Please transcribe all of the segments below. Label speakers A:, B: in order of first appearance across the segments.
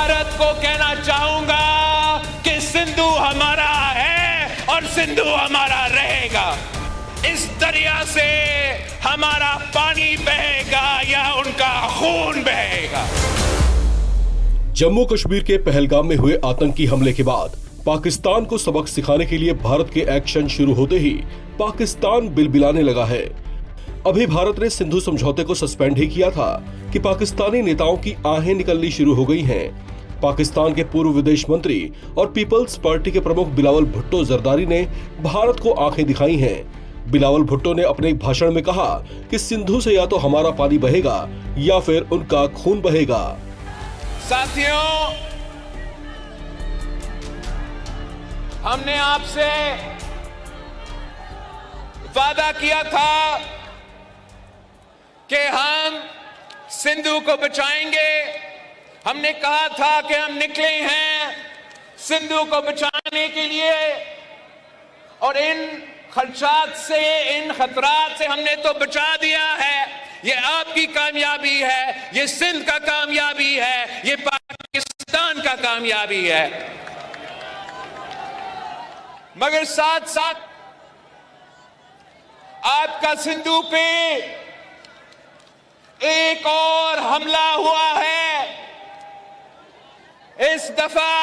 A: भारत को कहना चाहूंगा कि सिंधु हमारा है और सिंधु हमारा रहेगा। इस दरिया से हमारा पानी बहेगा या उनका खून बहेगा।
B: जम्मू कश्मीर के पहलगाम में हुए आतंकी हमले के बाद पाकिस्तान को सबक सिखाने के लिए भारत के एक्शन शुरू होते ही पाकिस्तान बिलबिलाने लगा है। अभी भारत ने सिंधु समझौते को सस्पेंड ही किया था कि पाकिस्तानी नेताओं की आहें निकलनी शुरू हो गई हैं। पाकिस्तान के पूर्व विदेश मंत्री और पीपल्स पार्टी के प्रमुख बिलावल भुट्टो जरदारी ने भारत को आंखें दिखाई हैं। बिलावल भुट्टो ने अपने एक भाषण में कहा कि सिंधु से या तो हमारा पानी बहेगा या फिर उनका खून बहेगा।
A: साथियों, हमने आपसे वादा किया था कि हम सिंधु को बचाएंगे। हमने कहा था कि हम निकले हैं सिंधु को बचाने के लिए, और इन खदशात से, इन खतरात से हमने तो बचा दिया है। ये आपकी कामयाबी है, ये सिंध का कामयाबी है, ये पाकिस्तान का कामयाबी है। मगर साथ साथ आपका सिंधु पे एक और हमला हुआ है। इस दफा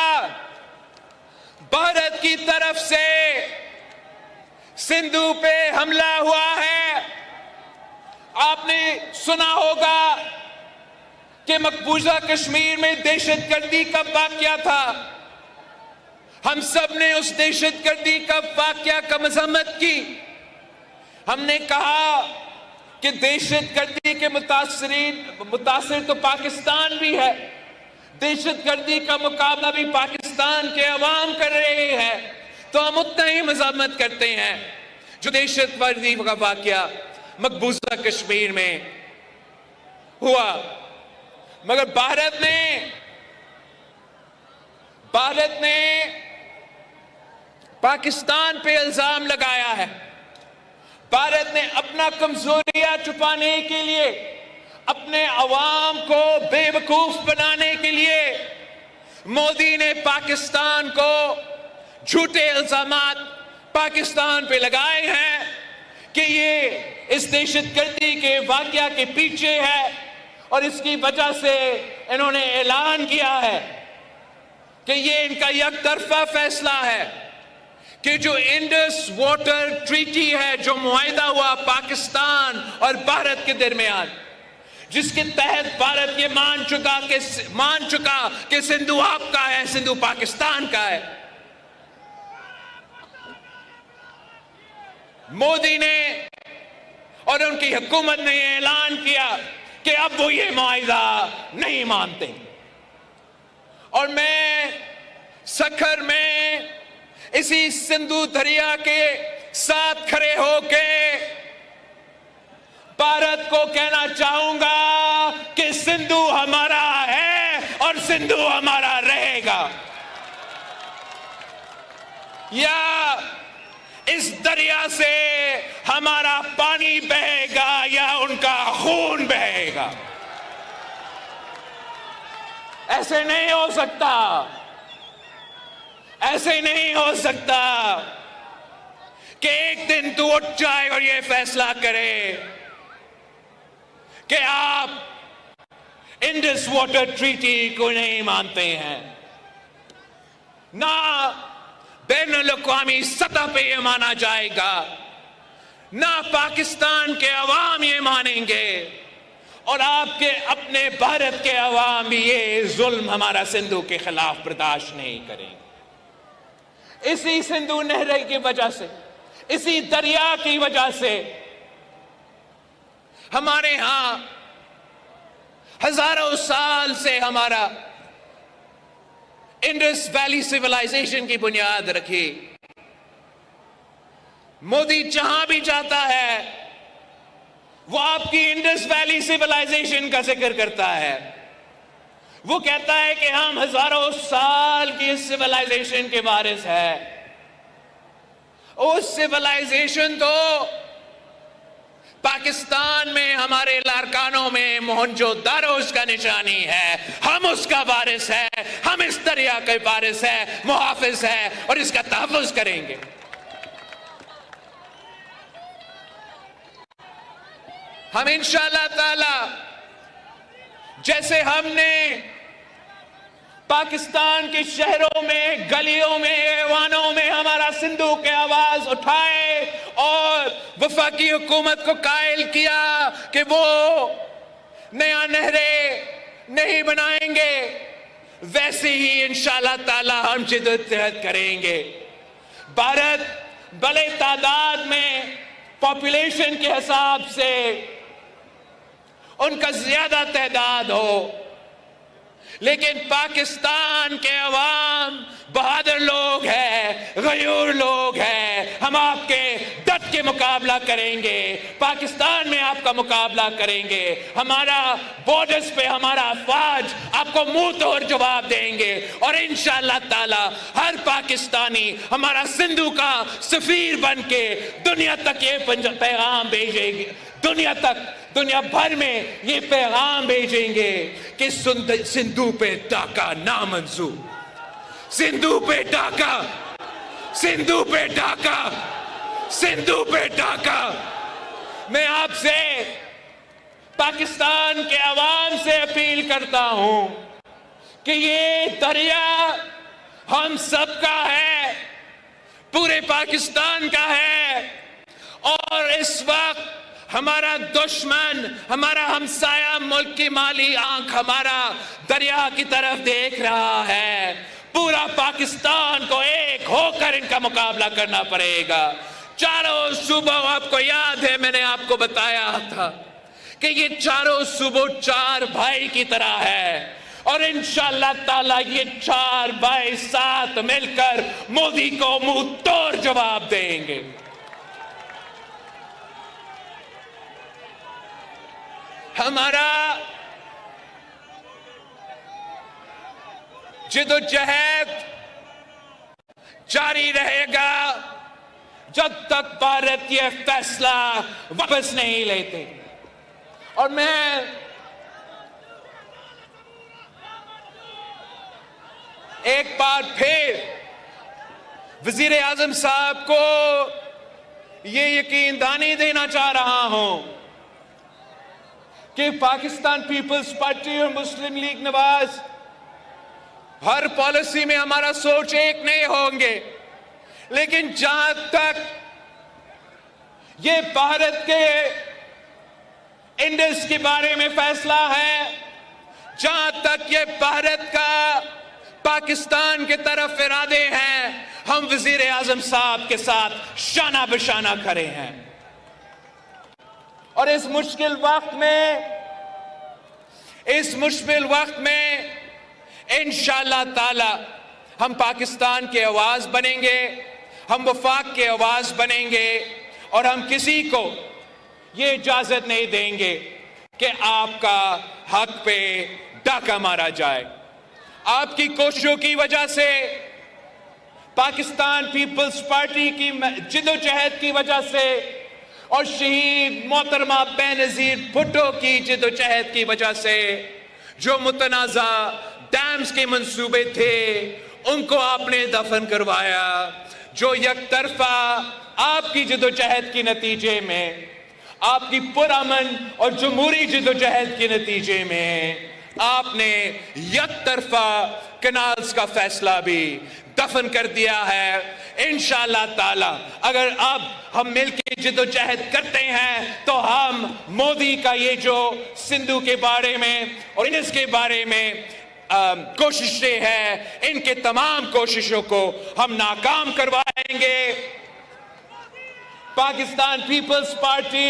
A: भारत की तरफ से सिंधु पे हमला हुआ है। आपने सुना होगा कि मकबूजा कश्मीर में दहशतगर्दी का वाकया था। हम सब ने उस दहशतगर्दी का वाकया का मजम्मत की। हमने कहा कि दहशतगर्दी के मुतासिर तो पाकिस्तान भी है। दहशतगर्दी का मुकाबला भी पाकिस्तान के अवाम कर रहे हैं, तो हम उतना ही मजम्मत करते हैं जो दहशतगर्दी का वाकया मकबूजा कश्मीर में हुआ। मगर भारत ने पाकिस्तान पे इल्जाम लगाया है। भारत ने अपना कमजोरियां छुपाने के लिए, अपने अवाम को बेवकूफ बनाने के लिए मोदी ने पाकिस्तान को झूठे इल्जामात पाकिस्तान पे लगाए हैं कि ये इस दहशतगर्दी के वाकया के पीछे है, और इसकी वजह से इन्होंने ऐलान किया है कि ये इनका एकतरफा फैसला है कि जो इंडस वाटर ट्रीटी है, जो मुआहिदा हुआ पाकिस्तान और भारत के दरमियान, जिसके तहत भारत ये मान चुका कि सिंधु आपका है, सिंधु पाकिस्तान का है। मोदी ने और उनकी हुकूमत ने ऐलान किया कि अब वो ये मुआहिदा नहीं मानते। और मैं सखर में इसी सिंधु दरिया के साथ खड़े होके भारत को कहना चाहूंगा कि सिंधु हमारा है और सिंधु हमारा रहेगा। या इस दरिया से हमारा पानी बहेगा या उनका खून बहेगा। ऐसे नहीं हो सकता, ऐसे नहीं हो सकता कि एक दिन तू उठ जाए और ये फैसला करे कि आप इंडस वाटर ट्रीटी को नहीं मानते हैं। ना बैनुल-अक़वामी सतह पे ये माना जाएगा, ना पाकिस्तान के अवाम ये मानेंगे, और आपके अपने भारत के अवाम भी ये जुल्म हमारा सिंधु के खिलाफ बर्दाश्त नहीं करेंगे। इसी सिंधु नहर की वजह से, इसी दरिया की वजह से हमारे यहां हजारों साल से हमारा इंडस वैली सिविलाइजेशन की बुनियाद रखी। मोदी जहां भी जाता है वो आपकी इंडस वैली सिविलाइजेशन का जिक्र करता है। वो कहता है कि हम हजारों साल की सिविलाइजेशन के वारिस है। उस सिविलाइजेशन तो पाकिस्तान में हमारे लारकानों में मोहनजोदारो उसका निशानी है। हम उसका वारिस है, इंडिया के वारिस है, मुहाफिज है और इसका तहफ़्फ़ुज़ करेंगे। हम इंशाअल्लाह ताला जैसे हमने पाकिस्तान के शहरों में, गलियों में, ऐवानों में हमारा सिंधु के आवाज उठाए और वफाकी हुकूमत को कायल किया कि वो नया नहरें नहीं बनाएंगे, वैसे ही इंशाअल्लाह ताला हम जिद्दोजहद करेंगे। भारत बड़े तादाद में पॉपुलेशन के हिसाब से उनका ज्यादा तादाद हो, लेकिन पाकिस्तान के अवाम बहादुर लोग हैं, गयूर लोग हैं। हम आपके डट के मुकाबला करेंगे, पाकिस्तान में आपका मुकाबला करेंगे। हमारा बॉर्डर्स पे हमारा अफवाज आपको मुंह तोड़ जवाब देंगे और इंशाअल्लाह ताला हर पाकिस्तानी हमारा सिंधु का सफीर बन के दुनिया तक ये पैगाम भेजेंगे, दुनिया भर में ये पैगाम भेजेंगे कि सिंधु पे डाका नामंजूर, सिंधु पे डाका, सिंधु पे डाका, सिंधु पे डाका। मैं आपसे पाकिस्तान के अवाम से अपील करता हूं कि ये दरिया हम सबका है, पूरे पाकिस्तान का है और इस वक्त हमारा दुश्मन, हमारा हमसाया मुल्क की माली आंख हमारा दरिया की तरफ देख रहा है। पूरा पाकिस्तान को एक होकर इनका मुकाबला करना पड़ेगा। चारों सूबों, आपको याद है मैंने आपको बताया था कि ये चारों सूबों चार भाई की तरह है और इंशाअल्लाह ताला ये चार भाई साथ मिलकर मोदी को मुंह तोड़ जवाब देंगे। हमारा जिद्दोजहद जारी रहेगा जब तक भारत ये फैसला वापस नहीं लेते। और मैं एक बार फिर वजीर आजम साहब को ये यकीन दहानी देना चाह रहा हूं कि पाकिस्तान पीपल्स पार्टी और मुस्लिम लीग नवाज हर पॉलिसी में हमारा सोच एक नहीं होंगे, लेकिन जहां तक ये भारत के इंडस के बारे में फैसला है, जहां तक ये भारत का पाकिस्तान के तरफ इरादे हैं, हम वजीर आजम साहब के साथ शाना बशाना खड़े हैं। और इस मुश्किल वक्त में इंशाअल्लाह ताला हम पाकिस्तान के आवाज बनेंगे, हम वफाक के आवाज बनेंगे और हम किसी को ये इजाजत नहीं देंगे कि आपका हक पे डाका मारा जाए। आपकी कोशिशों की वजह से, पाकिस्तान पीपल्स पार्टी की जिद्दोजहद की वजह से और शहीद मोहतरमा बेनजीर भुट्टो की जिद्दोजहद की वजह से जो मुतनाज़ा डैम्स के मंसूबे थे उनको आपने दफन करवाया। जो यकतरफा आपकी जिद्दोजहद के नतीजे में, आपकी पुरअमन और जमहूरी जिद्दोजहद के नतीजे में आपने यकतरफा कनाल्स का फैसला भी दफन कर दिया है। इंशाअल्लाह ताला अगर अब हम मिलकर जिद्दोजहद करते हैं तो हम मोदी का ये जो सिंधु के बारे में और इंडस के बारे में कोशिशें हैं, इनके तमाम कोशिशों को हम नाकाम करवाएंगे। पाकिस्तान पीपल्स पार्टी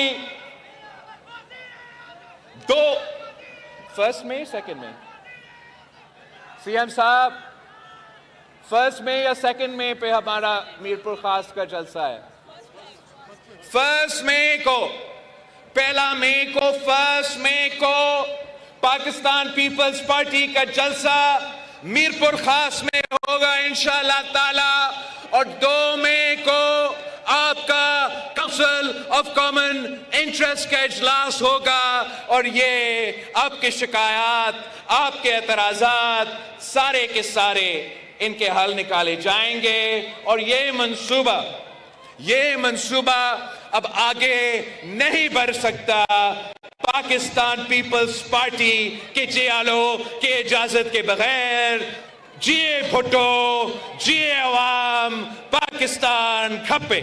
A: फर्स्ट में सेकंड में सीएम साहब फर्स्ट में या सेकंड में पे हमारा मीरपुर खास का जलसा है? फर्स्ट मई को, पहला मई को, फर्स्ट मई को पाकिस्तान पीपल्स पार्टी का जलसा मीरपुर खास में होगा इंशाअल्लाह ताला। और 2 मई को आपका काउंसिल ऑफ कॉमन इंटरेस्ट का इजलास होगा और ये आपके शिकायत, आपके एतराजात सारे के सारे इनके हल निकाले जाएंगे और ये मंसूबा अब आगे नहीं बढ़ सकता पाकिस्तान पीपल्स पार्टी के जियालों के इजाजत के बगैर। जिए भुट्टो, जिए अवाम, पाकिस्तान खप्पे।